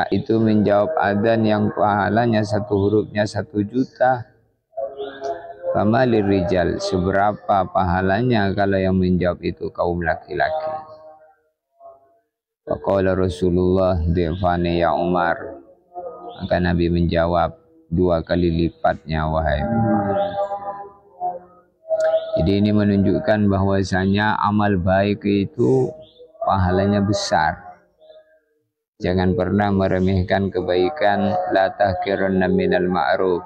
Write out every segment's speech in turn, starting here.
itu menjawab adzan yang pahalanya satu hurufnya 1.000.000. Famalir rijal, seberapa pahalanya kalau yang menjawab itu kaum laki-laki. Faqala Rasulullah dhifani ya Umar, maka Nabi menjawab 2 kali lipatnya wahai Umar. Jadi ini menunjukkan bahwasanya amal baik itu pahalanya besar. Jangan pernah meremehkan kebaikan. La tahkiranna minal ma'ruf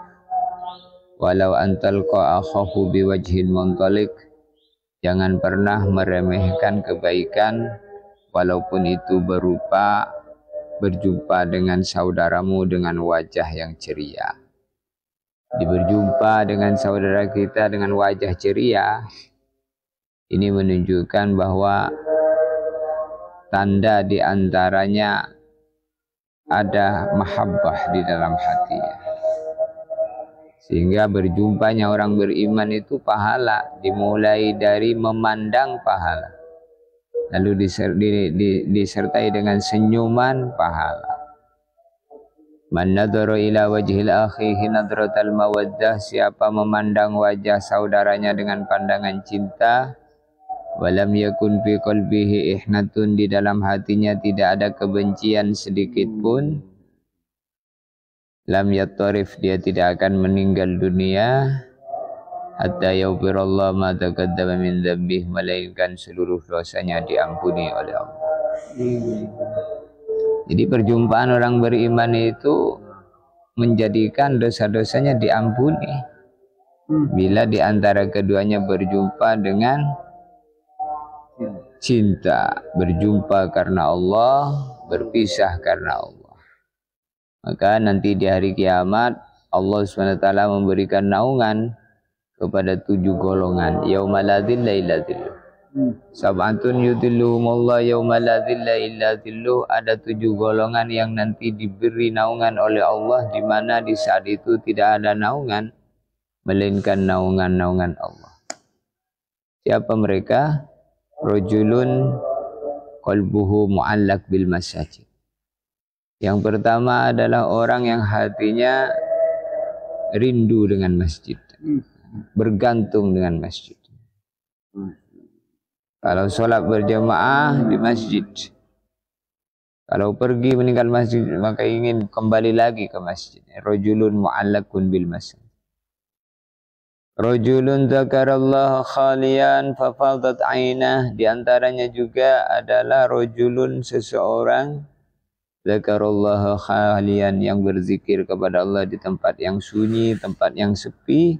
walau antalqa akhahu biwajhin muntalik. Jangan pernah meremehkan kebaikan walaupun itu berupa berjumpa dengan saudaramu dengan wajah yang ceria. Berjumpa dengan saudara kita dengan wajah ceria, ini menunjukkan bahwa tanda diantaranya ada mahabbah di dalam hatinya. Sehingga berjumpanya orang beriman itu pahala, dimulai dari memandang pahala, lalu disertai dengan senyuman pahala. Man nadhara ila wajhil akhihi nadratal mawaddah, siapa memandang wajah saudaranya dengan pandangan cinta, walam yakun fi qalbihi ihnatun, di dalam hatinya tidak ada kebencian sedikit pun, lam yattarif, dia tidak akan meninggal dunia, hatta yaghfirallahu ma taqaddama min dzambih, melainkan seluruh dosanya diampuni oleh Allah. Jadi perjumpaan orang beriman itu menjadikan dosa-dosanya diampuni bila di antara keduanya berjumpa dengan cinta, berjumpa karena Allah, berpisah karena Allah. Maka nanti di hari kiamat Allah SWT memberikan naungan kepada 7 golongan. Yauma la dhilla illa dhilluh. Sab'atun yudhilluhumullah yauma la dhilla illa dhilluh. Ada 7 golongan yang nanti diberi naungan oleh Allah, di mana di saat itu tidak ada naungan melainkan naungan-naungan Allah. Siapa mereka? Rajulun qalbuhu mu'allaq bil masajid. Yang pertama adalah orang yang hatinya rindu dengan masjid, bergantung dengan masjid. Kalau sholat berjamaah di masjid, kalau pergi meninggal masjid maka ingin kembali lagi ke masjid. Rajulun mu'allaqun bil masjid. Rajulun dzakarallaha khalian fafadat ainah. Di antaranya juga adalah rajulun, seseorang, dzakarallaha khalian, yang berzikir kepada Allah di tempat yang sunyi, tempat yang sepi,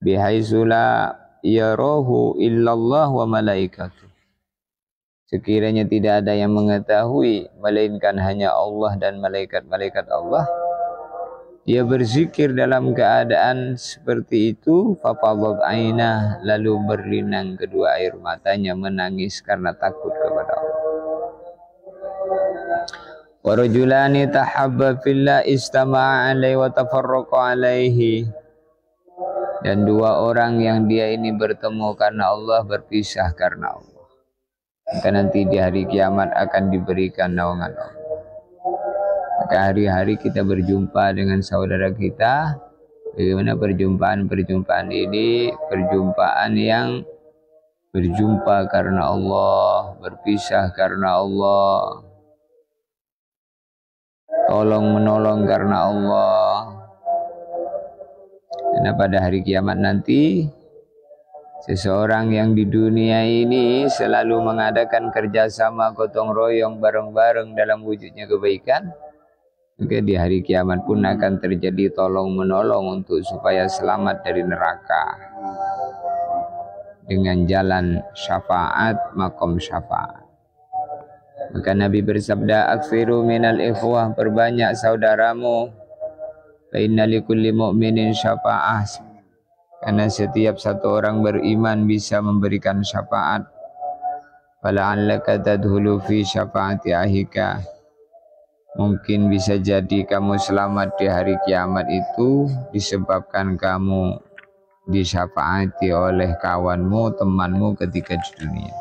bihaitsu la yarahu illallah wa malaikatuh, sekiranya tidak ada yang mengetahui melainkan hanya Allah dan malaikat-malaikat Allah. Dia berzikir dalam keadaan seperti itu, fafadat ainah, lalu berlinang kedua air matanya, menangis karena takut kepada Allah. Wa rajulani tahabba fillah istama'a alaihi wa tafarraqa alaihi. Dan 2 orang yang dia ini bertemu karena Allah, berpisah karena Allah. Maka nanti di hari kiamat akan diberikan naungan Allah. Maka hari-hari kita berjumpa dengan saudara kita. Bagaimana perjumpaan ini? Perjumpaan yang berjumpa karena Allah, berpisah karena Allah, tolong menolong karena Allah. Karena pada hari kiamat nanti, seseorang yang di dunia ini selalu mengadakan kerjasama gotong royong bareng-bareng dalam wujudnya kebaikan, maka di hari kiamat pun akan terjadi tolong menolong untuk supaya selamat dari neraka dengan jalan syafaat, makom syafaat. Maka Nabi bersabda, aksiru minal ikhwah, perbanyak saudaramu. Fa inna likulli mu'minin syafa'ah, karena setiap satu orang beriman bisa memberikan syafaat. Fala'allaka tadkhulu fi syafa'ati ahika, mungkin bisa jadi kamu selamat di hari kiamat itu disebabkan kamu disyafaati oleh kawanmu, temanmu ketika di dunia.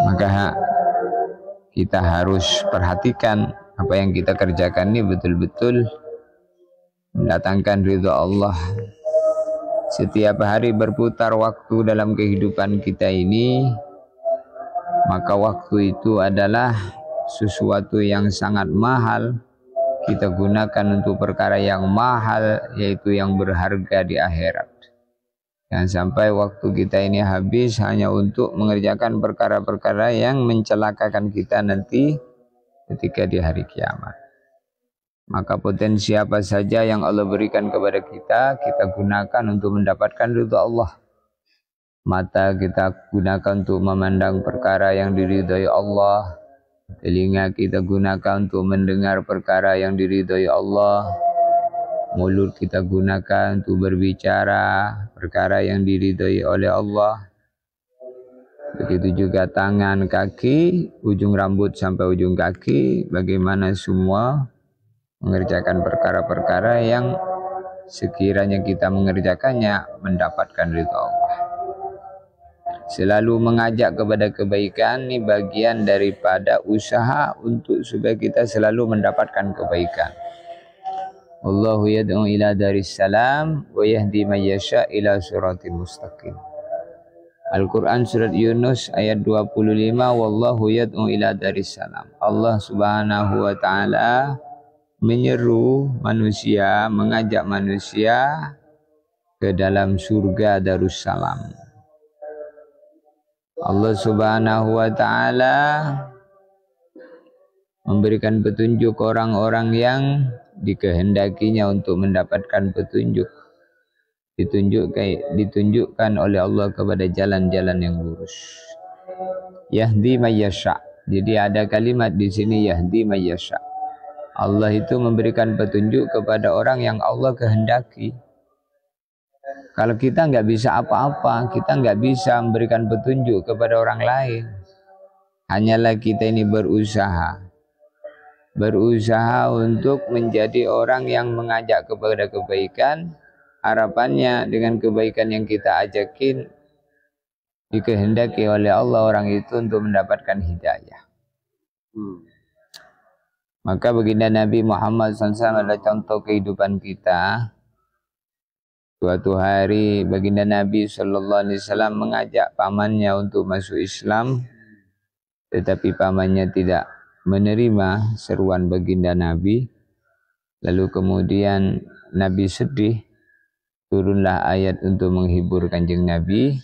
Maka kita harus perhatikan apa yang kita kerjakan ini betul-betul mendatangkan ridha Allah. Setiap hari berputar waktu dalam kehidupan kita ini, maka waktu itu adalah sesuatu yang sangat mahal. Kita gunakan untuk perkara yang mahal, yaitu yang berharga di akhirat. Jangan sampai waktu kita ini habis hanya untuk mengerjakan perkara-perkara yang mencelakakan kita nanti ketika di hari kiamat. Maka potensi apa saja yang Allah berikan kepada kita, kita gunakan untuk mendapatkan ridha Allah. Mata kita gunakan untuk memandang perkara yang diridhai Allah. Telinga kita gunakan untuk mendengar perkara yang diridhai Allah. Mulut kita gunakan untuk berbicara perkara yang diridhai oleh Allah. Begitu juga tangan, kaki, ujung rambut sampai ujung kaki, bagaimana semua mengerjakan perkara-perkara yang sekiranya kita mengerjakannya mendapatkan ridha Allah. Selalu mengajak kepada kebaikan ini bagian daripada usaha untuk supaya kita selalu mendapatkan kebaikan. Allahu yad'u ila daris salam wa yahdi man yasha ila siratal mustaqim. Al-Quran surat Yunus ayat 25, wallahu yad'u ila daris salam. Allah subhanahu wa ta'ala menyeru manusia, mengajak manusia ke dalam surga Darussalam. Allah subhanahu wa ta'ala memberikan petunjuk orang-orang yang dikehendakinya untuk mendapatkan petunjuk. Ditunjukkan oleh Allah kepada jalan-jalan yang lurus. Yahdi may yasha. Jadi ada kalimat di sini yahdi may yasha. Allah itu memberikan petunjuk kepada orang yang Allah kehendaki. Kalau kita nggak bisa apa-apa, kita nggak bisa memberikan petunjuk kepada orang lain. Hanyalah kita ini berusaha untuk menjadi orang yang mengajak kepada kebaikan. Harapannya dengan kebaikan yang kita ajakin dikehendaki oleh Allah orang itu untuk mendapatkan hidayah. Maka baginda Nabi Muhammad SAW adalah contoh kehidupan kita. Suatu hari baginda Nabi SAW mengajak pamannya untuk masuk Islam, tetapi pamannya tidak menerima seruan baginda Nabi. Lalu kemudian Nabi sedih, turunlah ayat untuk menghibur kanjeng Nabi.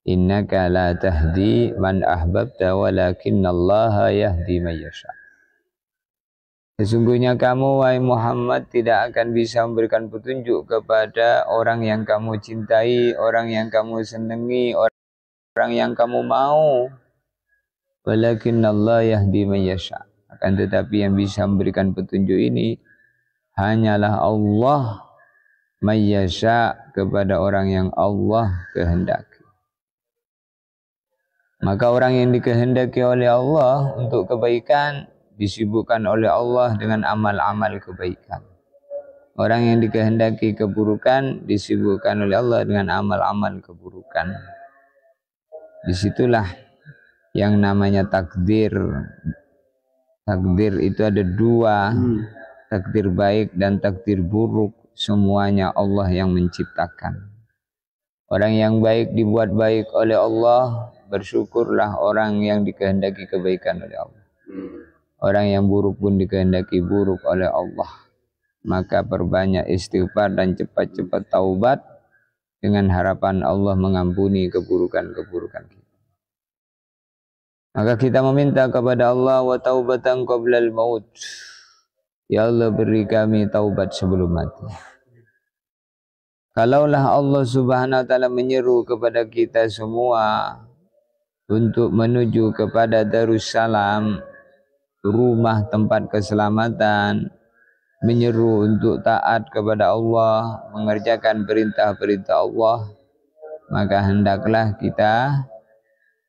Innaka la tahdi man ahbabta walakinallaha yahdi man yasha. Sesungguhnya kamu, wahai Muhammad, tidak akan bisa memberikan petunjuk kepada orang yang kamu cintai, orang yang kamu senangi, orang yang kamu mau. Walakinallah yahdi man yasha. Akan tetapi yang bisa memberikan petunjuk ini hanyalah Allah man yasha, kepada orang yang Allah kehendaki. Maka orang yang dikehendaki oleh Allah untuk kebaikan disibukkan oleh Allah dengan amal-amal kebaikan. Orang yang dikehendaki keburukan disibukkan oleh Allah dengan amal-amal keburukan. Disitulah yang namanya takdir. Takdir itu ada dua, takdir baik dan takdir buruk. Semuanya Allah yang menciptakan. Orang yang baik dibuat baik oleh Allah, bersyukurlah orang yang dikehendaki kebaikan oleh Allah. Orang yang buruk pun dikehendaki buruk oleh Allah. Maka perbanyak istighfar dan cepat-cepat taubat dengan harapan Allah mengampuni keburukan-keburukan kita. Maka kita meminta kepada Allah wa taubatan qablal maut. Ya Allah, beri kami taubat sebelum mati. Kalaulah Allah subhanahu wa ta'ala menyeru kepada kita semua untuk menuju kepada Darussalam, rumah tempat keselamatan, menyeru untuk taat kepada Allah, mengerjakan perintah-perintah Allah, maka hendaklah kita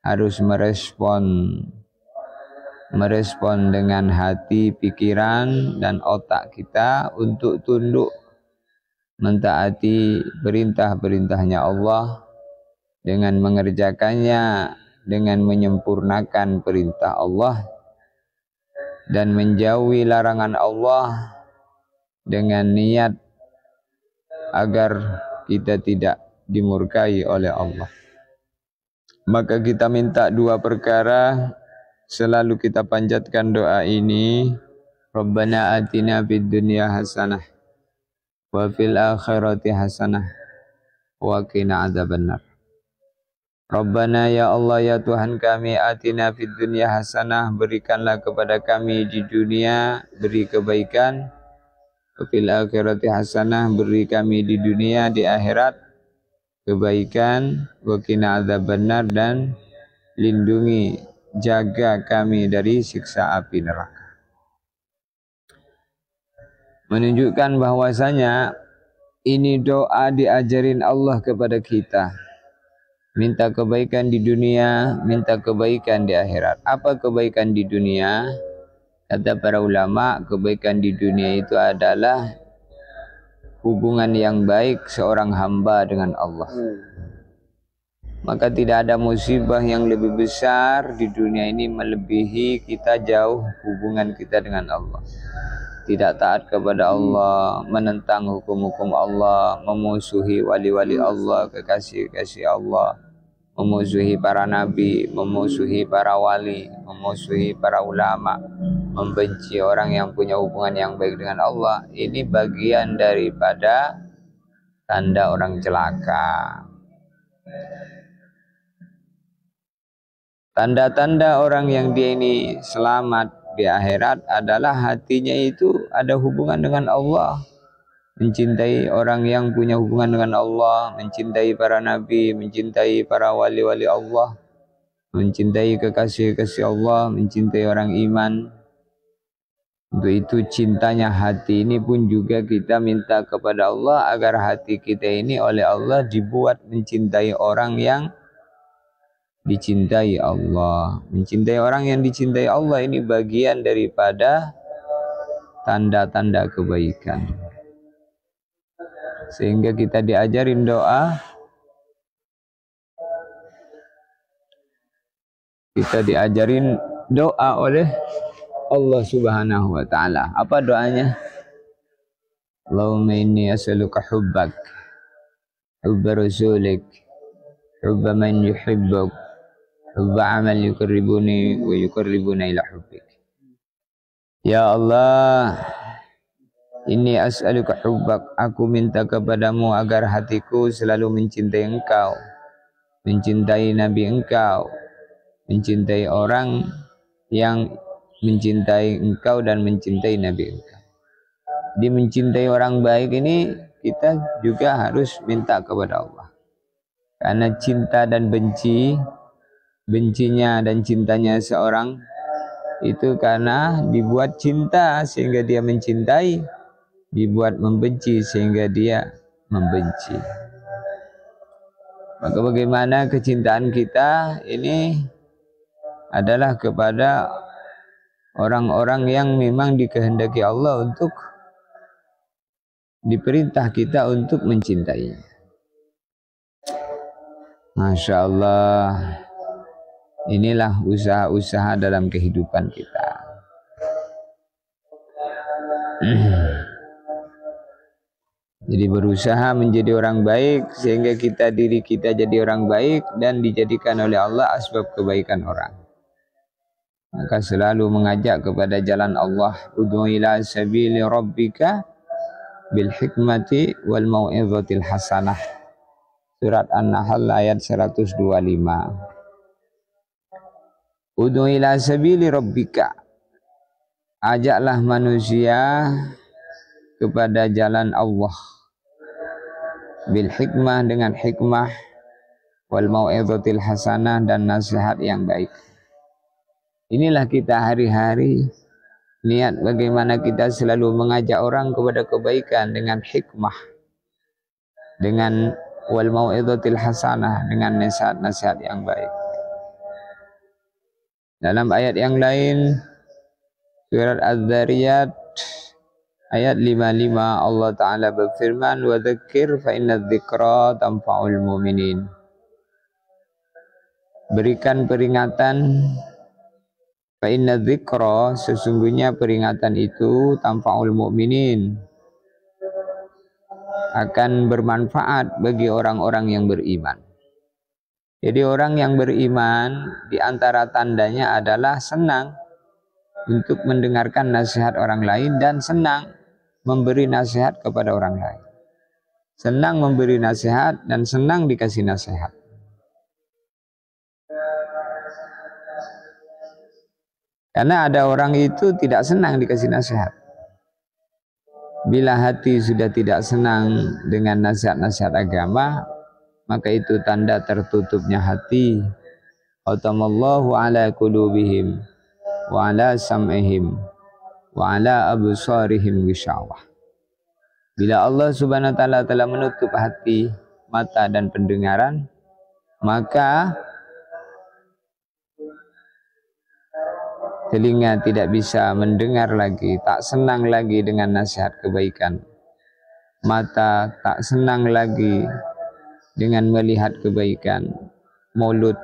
harus merespon dengan hati, pikiran, dan otak kita untuk tunduk mentaati perintah-perintahnya Allah dengan mengerjakannya dengan menyempurnakan perintah Allah dan menjauhi larangan Allah dengan niat agar kita tidak dimurkai oleh Allah. Maka kita minta dua perkara, selalu kita panjatkan doa ini. Rabbana atina fid dunya hasanah wa fil akhirati hasanah wa qina adzabannar. Rabbana ya Allah ya Tuhan kami, atina fid dunya hasanah, berikanlah kepada kami di dunia beri kebaikan, fil akhirati hasanah, beri kami di dunia di akhirat kebaikan, wa qina adzabannar, dan lindungi jaga kami dari siksa api neraka. Menunjukkan bahwasanya ini doa diajarin Allah kepada kita. Minta kebaikan di dunia, minta kebaikan di akhirat. Apa kebaikan di dunia? Kata para ulama, kebaikan di dunia itu adalah hubungan yang baik seorang hamba dengan Allah. Maka tidak ada musibah yang lebih besar di dunia ini melebihi kita jauh hubungan kita dengan Allah. Tidak taat kepada Allah, menentang hukum-hukum Allah, memusuhi wali-wali Allah, kekasih-kekasih Allah, memusuhi para nabi, memusuhi para wali, memusuhi para ulama, membenci orang yang punya hubungan yang baik dengan Allah. Ini bagian daripada tanda orang celaka. Tanda-tanda orang yang dia ini selamat di akhirat adalah hatinya itu ada hubungan dengan Allah, mencintai orang yang punya hubungan dengan Allah, mencintai para nabi, mencintai para wali-wali Allah, mencintai kekasih-kekasih Allah, mencintai orang iman. Untuk itu cintanya hati ini pun juga kita minta kepada Allah agar hati kita ini oleh Allah dibuat mencintai orang yang dicintai Allah. Mencintai orang yang dicintai Allah ini bagian daripada tanda-tanda kebaikan. Sehingga kita diajarin doa. Kita diajarin doa oleh Allah Subhanahu wa taala. Apa doanya? Allahumma inni as'aluka hubbak, hubba rasulik, hubba man yuhibbuk, hubba amal yuqarribuni wa yuqarribuna ila hubbik. Ya Allah, inni as'aluka hubbak, aku minta kepadamu agar hatiku selalu mencintai engkau, mencintai nabi engkau, mencintai orang yang mencintai engkau dan mencintai nabi engkau. Di mencintai orang baik ini kita juga harus minta kepada Allah. Karena cinta dan benci, bencinya dan cintanya seorang itu karena dibuat cinta sehingga dia mencintai, dibuat membenci sehingga dia membenci. Maka bagaimana kecintaan kita ini adalah kepada orang-orang yang memang dikehendaki Allah untuk diperintah kita untuk mencintainya. Masya Allah, inilah usaha-usaha dalam kehidupan kita. Jadi berusaha menjadi orang baik sehingga diri kita jadi orang baik dan dijadikan oleh Allah asbab kebaikan orang. Maka selalu mengajak kepada jalan Allah. Ud'u ila sabili rabbika bil hikmati wal mau'izatil hasanah. Surat An-Nahl ayat 125. Ud'u ila sabili rabbika. Ajaklah manusia kepada jalan Allah. Bil hikmah, dengan hikmah, wal mau'izatil hasanah, dan nasihat yang baik. Inilah kita hari-hari niat bagaimana kita selalu mengajak orang kepada kebaikan dengan hikmah, dengan wal mau'izatil hasanah, dengan nasihat-nasihat yang baik. Dalam ayat yang lain, surat Az-Zariyat ayat 55, Allah Ta'ala berfirman, wa dzakir fa inna dzikra tanfa'ul mu'minin. berikan peringatan. Fa inna dzikra, sesungguhnya peringatan itu tanfa'ul mu'minin, akan bermanfaat bagi orang-orang yang beriman. Jadi orang yang beriman di antara tandanya adalah senang untuk mendengarkan nasihat orang lain dan senang memberi nasihat kepada orang lain. Senang memberi nasihat dan senang dikasih nasihat. Karena ada orang itu tidak senang dikasih nasihat. Bila hati sudah tidak senang dengan nasihat-nasihat agama, maka itu tanda tertutupnya hati. Khatamallahu ala qulubihim wa ala sam'ihim wa ala absarihim ghisyawah. Bila Allah Subhanahu wa taala telah menutup hati, mata dan pendengaran, maka telinga tidak bisa mendengar lagi, tak senang lagi dengan nasihat kebaikan. Mata tak senang lagi dengan melihat kebaikan. Mulut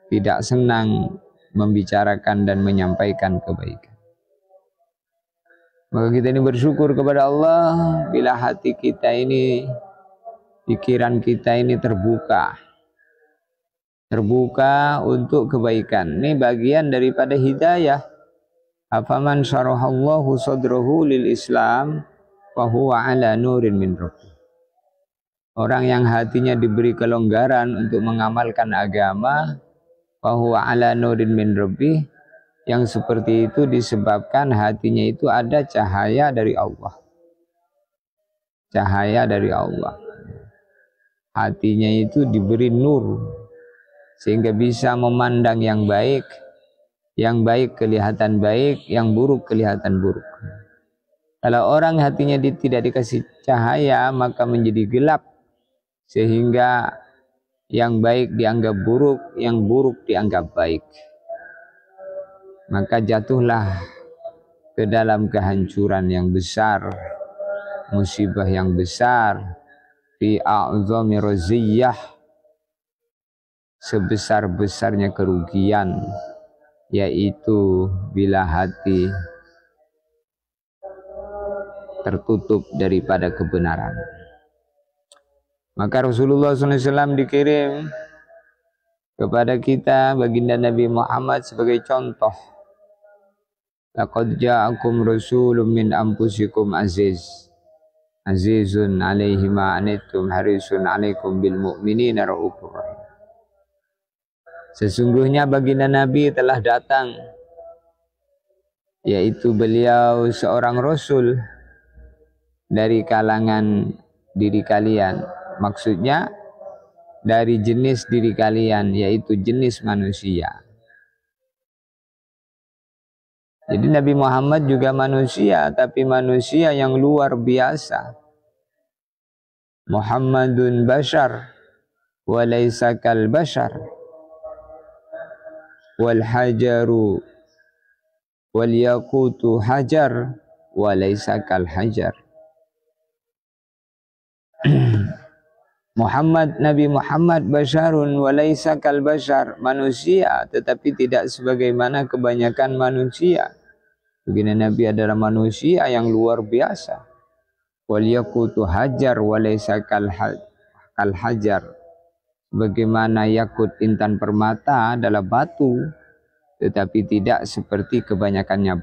tidak senang membicarakan dan menyampaikan kebaikan. Maka kita ini bersyukur kepada Allah bila hati kita ini, pikiran kita ini terbuka untuk kebaikan. Ini bagian daripada hidayah. Afaman syarahallahu sadrahu lil Islam fa huwa ala nurin min rabbih. Orang yang hatinya diberi kelonggaran untuk mengamalkan agama, fa huwa ala nurin min rabbih, yang seperti itu disebabkan hatinya itu ada cahaya dari Allah. Cahaya dari Allah. Hatinya itu diberi nur, sehingga bisa memandang yang baik kelihatan baik, yang buruk kelihatan buruk. Kalau orang hatinya tidak dikasih cahaya, maka menjadi gelap, sehingga yang baik dianggap buruk, yang buruk dianggap baik. Maka jatuhlah ke dalam kehancuran yang besar, musibah yang besar, fi a'zami raziyah, sebesar-besarnya kerugian, yaitu bila hati tertutup daripada kebenaran. Maka Rasulullah SAW dikirim kepada kita, baginda Nabi Muhammad, sebagai contoh. Laqad ja'akum rasulun min anfusikum azizun alaihi ma anittum harisun alaikum bil mu'minina raufur rahim. Sesungguhnya baginda Nabi telah datang, yaitu beliau seorang Rasul dari kalangan diri kalian. Maksudnya dari jenis diri kalian, yaitu jenis manusia. Jadi Nabi Muhammad juga manusia, tapi manusia yang luar biasa. Muhammadun bashar wa laysa kal bashar. Wal hajaru wal yaqutu hajar wa laysa kal hajar. Nabi Muhammad basyarun wa laysa kal bashar, manusia tetapi tidak sebagaimana kebanyakan manusia. Begini, Nabi adalah manusia yang luar biasa. Wal yaqutu hajar wa laysa kal hajar. Bagaimana yakut, intan permata, adalah batu, tetapi tidak seperti kebanyakannya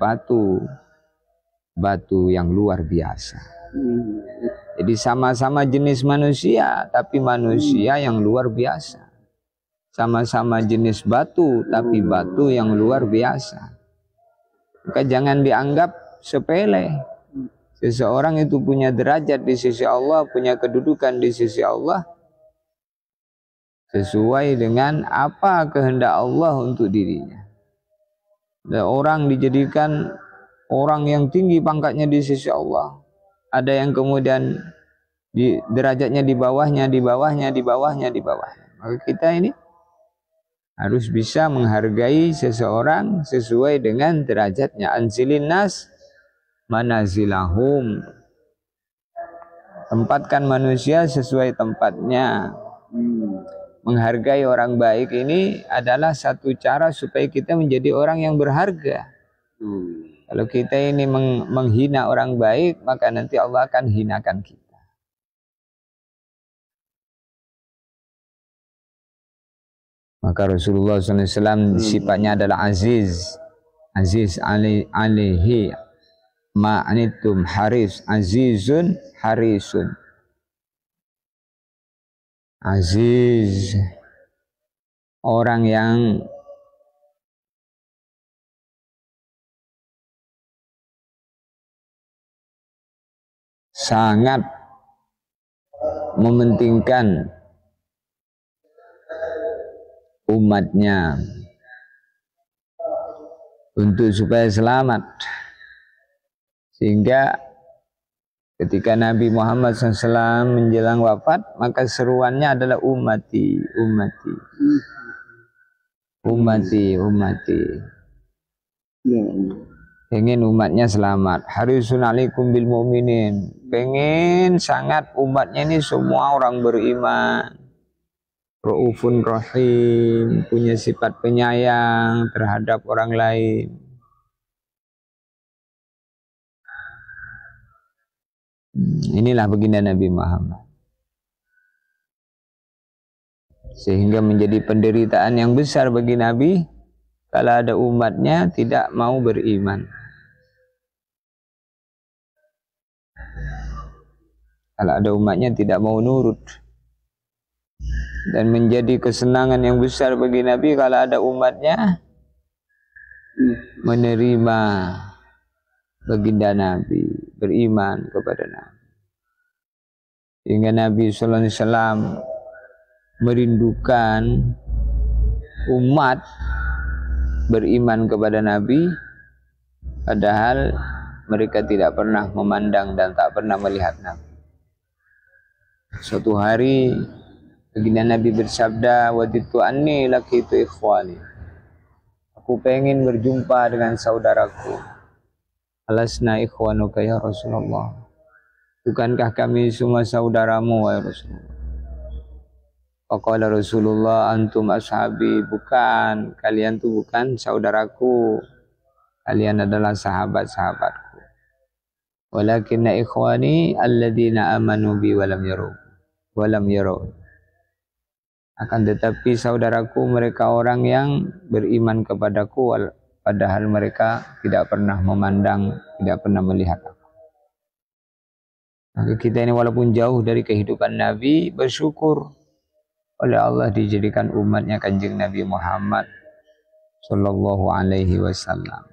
batu yang luar biasa. Jadi sama-sama jenis manusia, tapi manusia yang luar biasa. Sama-sama jenis batu, tapi batu yang luar biasa. Maka jangan dianggap sepele. Seseorang itu punya derajat di sisi Allah, punya kedudukan di sisi Allah, sesuai dengan apa kehendak Allah untuk dirinya. Dan orang dijadikan orang yang tinggi pangkatnya di sisi Allah. Ada yang kemudian derajatnya di bawahnya. Maka kita ini harus bisa menghargai seseorang sesuai dengan derajatnya. Anzilin nas manazilahum. Tempatkan manusia sesuai tempatnya. menghargai orang baik ini adalah satu cara supaya kita menjadi orang yang berharga. Kalau kita ini menghina orang baik, maka nanti Allah akan hinakan kita. Maka Rasulullah SAW sifatnya adalah aziz. Aziz alaihi ma'anitum haris. Azizun harisun. Aziz, orang yang sangat mementingkan umatnya untuk supaya selamat, sehingga ketika Nabi Muhammad SAW menjelang wafat, maka seruannya adalah ummati, ummati, ummati, ummati. Pengen umatnya selamat. Harisun alaikum bil mu'minin. Pengen sangat umatnya ini semua orang beriman. Ra'ufun rahim, punya sifat penyayang terhadap orang lain. Inilah baginda Nabi Muhammad. Sehingga menjadi penderitaan yang besar bagi Nabi kalau ada umatnya tidak mau beriman. Kalau ada umatnya tidak mau nurut. Dan menjadi kesenangan yang besar bagi Nabi kalau ada umatnya menerima baginda Nabi, beriman kepada Nabi. Sehingga Nabi SAW merindukan umat beriman kepada Nabi, padahal mereka tidak pernah memandang dan tak pernah melihat Nabi. Suatu hari baginda Nabi bersabda, "Waditu anni laqitu ikhwani." Aku pengen berjumpa dengan saudaraku. Alasna ikhwanuka ya Rasulullah. Bukankah kami semua saudaramu wahai Rasulullah? Faqala Rasulullah, antum ashabi. Bukan, kalian tuh bukan saudaraku. Kalian adalah sahabat-sahabatku. Walakinna ikhwani alladhina amanu bi walam yaru. Akan tetapi saudaraku mereka orang yang beriman kepadaku padahal mereka tidak pernah memandang, tidak pernah melihat aku. Maka kita ini walaupun jauh dari kehidupan Nabi, bersyukur oleh Allah dijadikan umatnya Kanjeng Nabi Muhammad Sallallahu Alaihi Wasallam.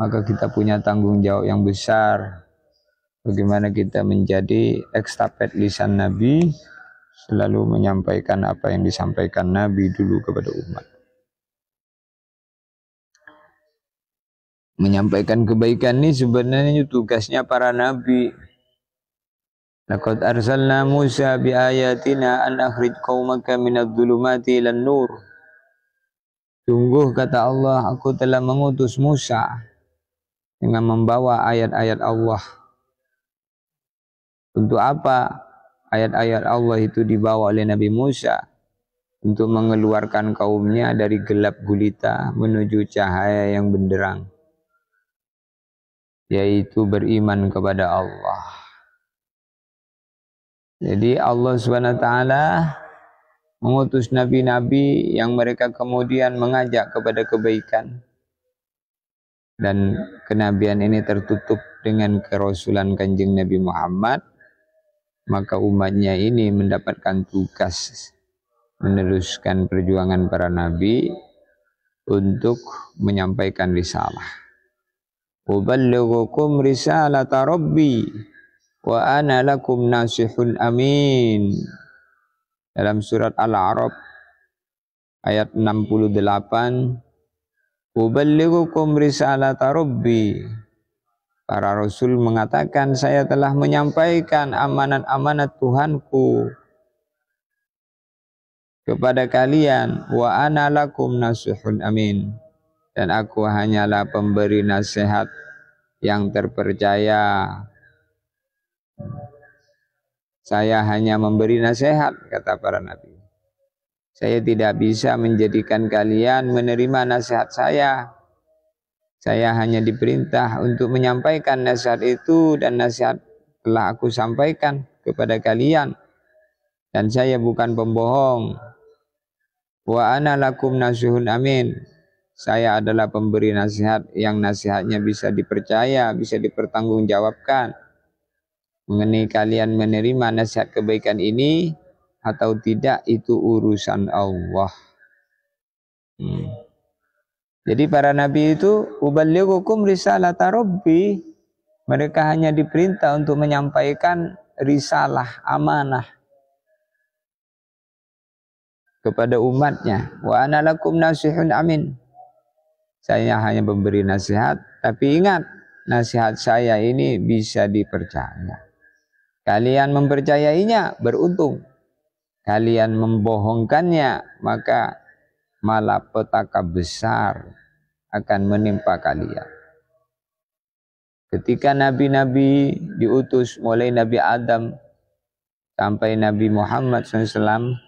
Maka kita punya tanggung jawab yang besar, bagaimana kita menjadi ekstafet lisan Nabi, selalu menyampaikan apa yang disampaikan Nabi dulu kepada umat. Menyampaikan kebaikan ini sebenarnya tugasnya para nabi. Laqad arsalna Musa bi ayatina an akhrij qaumaka minadh-dhulumati ilan nur. Sungguh kata Allah, aku telah mengutus Musa dengan membawa ayat-ayat Allah. Untuk apa ayat-ayat Allah itu dibawa oleh Nabi Musa? Untuk mengeluarkan kaumnya dari gelap gulita menuju cahaya yang benderang, yaitu beriman kepada Allah. Jadi Allah SWT mengutus nabi-nabi yang mereka kemudian mengajak kepada kebaikan. Dan kenabian ini tertutup dengan kerasulan Kanjeng Nabi Muhammad. Maka umatnya ini mendapatkan tugas meneruskan perjuangan para nabi untuk menyampaikan risalah. Uballighukum risalata rabbi wa ana lakum nasihun amin. Dalam surat Al-A'raf ayat 68, uballighukum risalata rabbi. Para rasul mengatakan, saya telah menyampaikan amanat-amanat Tuhanku kepada kalian, wa ana lakum nasihun amin. Dan aku hanyalah pemberi nasihat yang terpercaya. Saya hanya memberi nasihat, kata para nabi. Saya tidak bisa menjadikan kalian menerima nasihat saya. Saya hanya diperintah untuk menyampaikan nasihat itu, dan nasihat telah aku sampaikan kepada kalian. Dan saya bukan pembohong. Wa ana lakum nasihun amin. Saya adalah pemberi nasihat yang nasihatnya bisa dipercaya, bisa dipertanggungjawabkan. Mengenai kalian menerima nasihat kebaikan ini atau tidak, itu urusan Allah. Jadi para nabi itu uballighukum risalata rabbi. Mereka hanya diperintah untuk menyampaikan risalah, amanah kepada umatnya. Wa ana lakum nasihun amin. Saya hanya memberi nasihat, tapi ingat, nasihat saya ini bisa dipercaya. Kalian mempercayainya, beruntung. Kalian membohongkannya, maka malapetaka besar akan menimpa kalian. Ketika nabi-nabi diutus, mulai Nabi Adam sampai Nabi Muhammad SAW,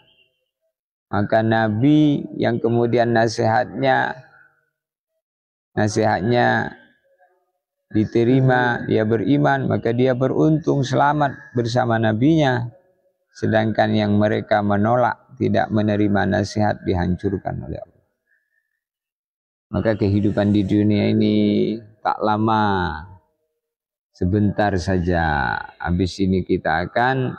maka nabi yang kemudian nasihatnya diterima, dia beriman, maka dia beruntung, selamat bersama nabinya. Sedangkan yang mereka menolak, tidak menerima nasihat, dihancurkan oleh Allah. Maka kehidupan di dunia ini tak lama, sebentar saja. Habis ini kita akan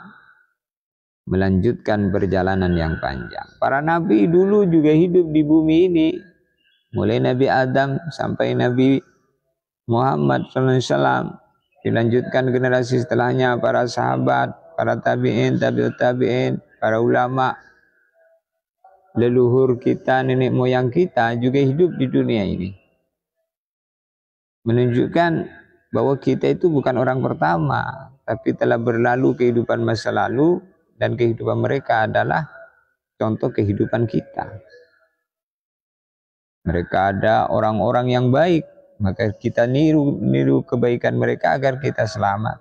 melanjutkan perjalanan yang panjang. Para nabi dulu juga hidup di bumi ini, mulai Nabi Adam sampai Nabi Muhammad SAW, dilanjutkan generasi setelahnya, para sahabat, para tabi'in, tabi'ut tabi'in, para ulama, leluhur kita, nenek moyang kita juga hidup di dunia ini. Menunjukkan bahwa kita itu bukan orang pertama, tapi telah berlalu kehidupan masa lalu, dan kehidupan mereka adalah contoh kehidupan kita. Mereka ada orang-orang yang baik, maka kita niru kebaikan mereka agar kita selamat.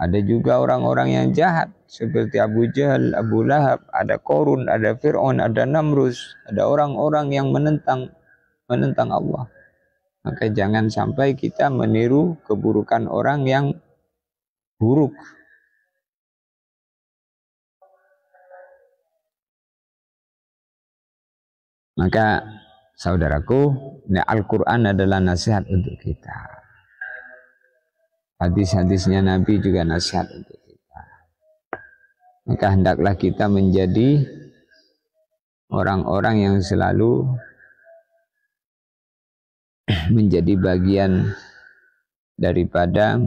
Ada juga orang-orang yang jahat seperti Abu Jahal, Abu Lahab, ada Korun, ada Fir'aun, ada Namrus, ada orang-orang yang menentang Allah. Maka jangan sampai kita meniru keburukan orang yang buruk. Maka saudaraku, Al-Quran adalah nasihat untuk kita. Hadis-hadisnya Nabi juga nasihat untuk kita. Maka hendaklah kita menjadi orang-orang yang selalu menjadi bagian daripada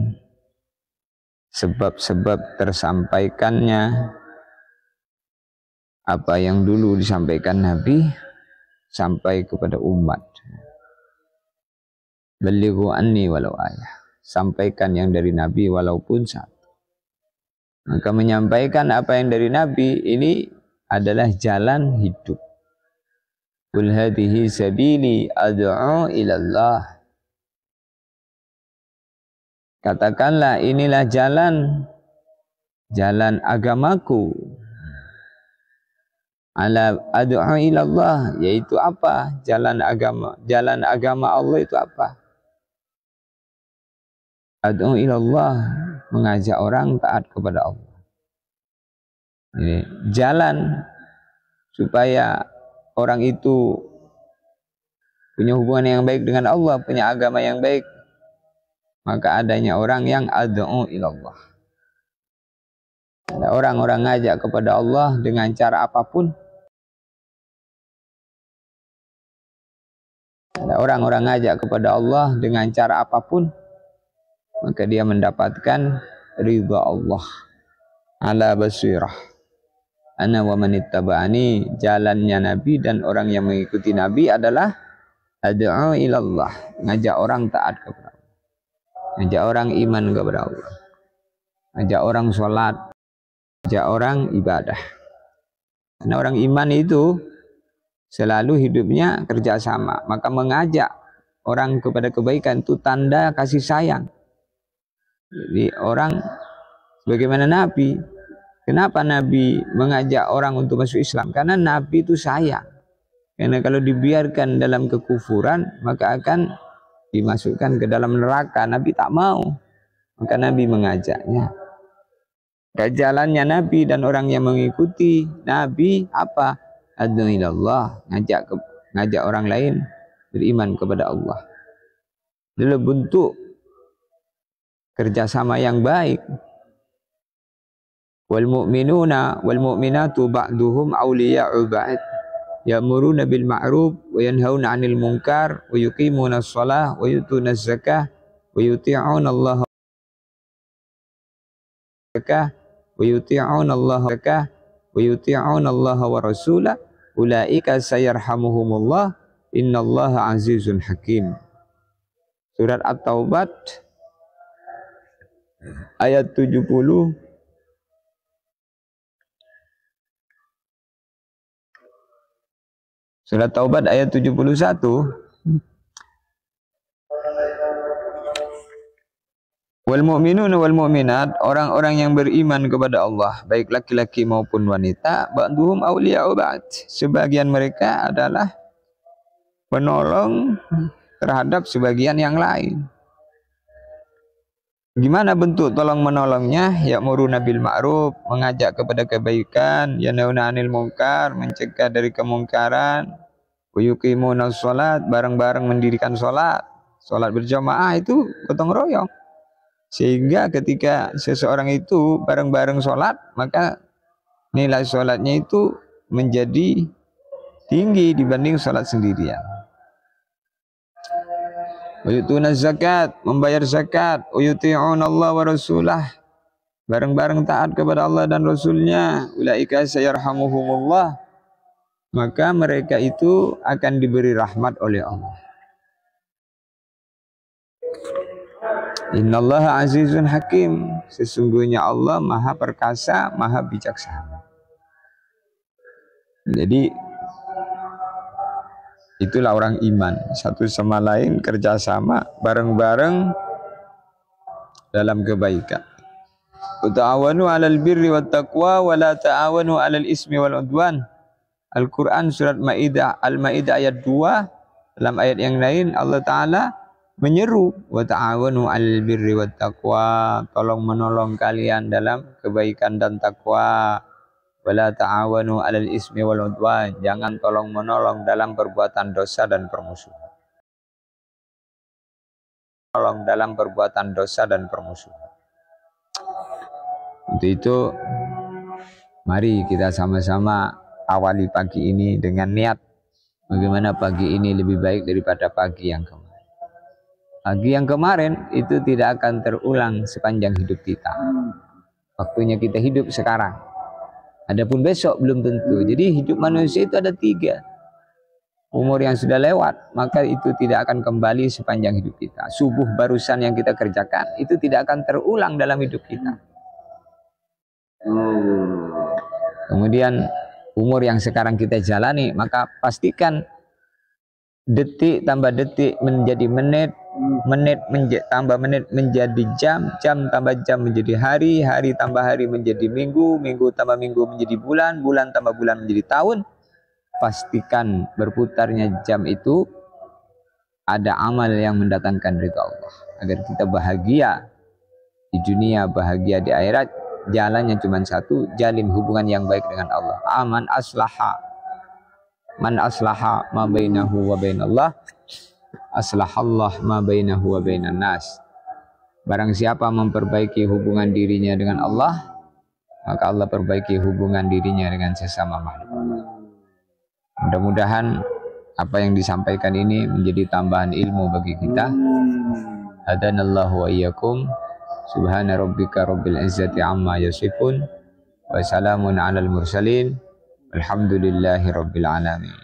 sebab-sebab tersampaikannya apa yang dulu disampaikan Nabi sampai kepada umat. Balighu anni walau ayah. Sampaikan yang dari Nabi walaupun satu. Maka menyampaikan apa yang dari Nabi ini adalah jalan hidup. Qul hadhihi sabili ad'u ilallah. Katakanlah, inilah jalan agamaku. Ala ad'u ilallah, yaitu apa? Jalan agama Allah itu apa? Ad'u ilallah, mengajak orang taat kepada Allah. Ini jalan supaya orang itu punya hubungan yang baik dengan Allah, punya agama yang baik. Maka adanya orang yang ad'u ilallah. Ada orang-orang ngajak kepada Allah dengan cara apapun. Ada orang-orang ngajak kepada Allah dengan cara apapun, maka dia mendapatkan ridha Allah. Ala basirah ana wa man ittaba'ani. Jalannya Nabi dan orang yang mengikuti Nabi adalah ad'u ilallah, ngajak orang taat kepada Allah, ngajak orang iman kepada Allah, ngajak orang sholat, ngajak orang ibadah. Karena orang iman itu selalu hidupnya kerjasama. Maka mengajak orang kepada kebaikan itu tanda kasih sayang. Jadi orang bagaimana Nabi Kenapa Nabi mengajak orang untuk masuk Islam? Karena Nabi itu sayang. Karena kalau dibiarkan dalam kekufuran, maka akan dimasukkan ke dalam neraka. Nabi tak mau. Maka Nabi mengajaknya. Jalannya Nabi dan orang yang mengikuti Nabi apa? Adnu ilallah, ngajak orang lain beriman kepada Allah. Adalah bentuk kerjasama yang baik. Wal mu'minuna wal mu'minatu ba'duhum awliya'u ba'd. Ya'muruna bil ma'ruf wa yanhauna 'anil munkar wa yuqimuna shalah wa yutuna zakah wa yuti'una Allah wa yuti'una Allah wa yuti'una Allah wa rasulah ulaika sayarhamuhumullah innallaha azizun hakim. Surat At-Taubah ayat 70. Surat Taubat ayat 71. Wal mu'minuna wal mu'minat, orang-orang yang beriman kepada Allah, baik laki-laki maupun wanita, ba'duhum awliya'u ba'd. Sebagian mereka adalah penolong terhadap sebagian yang lain. Gimana bentuk tolong menolongnya? Ya'muruna bil ma'ruf, mengajak kepada kebaikan, yanhauna 'anil munkar, mencegah dari kemungkaran, wa yuqimuna shalat, bareng-bareng mendirikan salat. Salat berjamaah itu gotong royong. Sehingga ketika seseorang itu bareng-bareng salat, maka nilai salatnya itu menjadi tinggi dibanding salat sendirian. Yutuna zakat, membayar zakat, yuti'una Allah wa rasulah, bareng-bareng taat kepada Allah dan Rasulnya. Ulaika sayarhamuhumullah, maka mereka itu akan diberi rahmat oleh Allah. Innallaha azizun hakim, sesungguhnya Allah maha perkasa, maha bijaksana. Jadi itulah orang iman, satu sama lain kerjasama bareng-bareng dalam kebaikan. Ta'awanu 'alal birri wat taqwa wa la ta'awanu 'alal ismi wal 'udwan. Al-Qur'an surat Maidah Al-Maidah ayat 2. Dalam ayat yang lain Allah Ta'ala menyeru wa ta'awanu 'alal birri wat taqwa, tolong menolong kalian dalam kebaikan dan takwa. Wala ta'awanu 'alal ismi wal 'udwan, jangan tolong menolong dalam perbuatan dosa dan permusuhan. Tolong dalam perbuatan dosa dan permusuhan. Untuk itu mari kita sama-sama awali pagi ini dengan niat bagaimana pagi ini lebih baik daripada pagi yang kemarin. Pagi yang kemarin itu tidak akan terulang sepanjang hidup kita. Waktunya kita hidup sekarang. Adapun besok belum tentu. Jadi hidup manusia itu ada 3. Umur yang sudah lewat, maka itu tidak akan kembali sepanjang hidup kita. Subuh barusan yang kita kerjakan, itu tidak akan terulang dalam hidup kita. Kemudian umur yang sekarang kita jalani, maka pastikan detik tambah detik menjadi menit, menit tambah menit menjadi jam, jam tambah jam menjadi hari, hari tambah hari menjadi minggu, minggu tambah minggu menjadi bulan, bulan tambah bulan menjadi tahun. Pastikan berputarnya jam itu ada amal yang mendatangkan ridha Allah, agar kita bahagia di dunia, bahagia di akhirat. Jalannya cuma satu, jalin hubungan yang baik dengan Allah. Aman aslaha, man aslaha ma bainahu wa bainallah, aslahallah ma bainahu wa bainan nas. Barang siapa memperbaiki hubungan dirinya dengan Allah, maka Allah perbaiki hubungan dirinya dengan sesama makhluk. Mudah-mudahan apa yang disampaikan ini menjadi tambahan ilmu bagi kita. Hadanallahu wa iyyakum. Subhana rabbika rabbil izzati amma yasifun. Wa salamun alal mursalin. Alhamdulillahi rabbil alamin.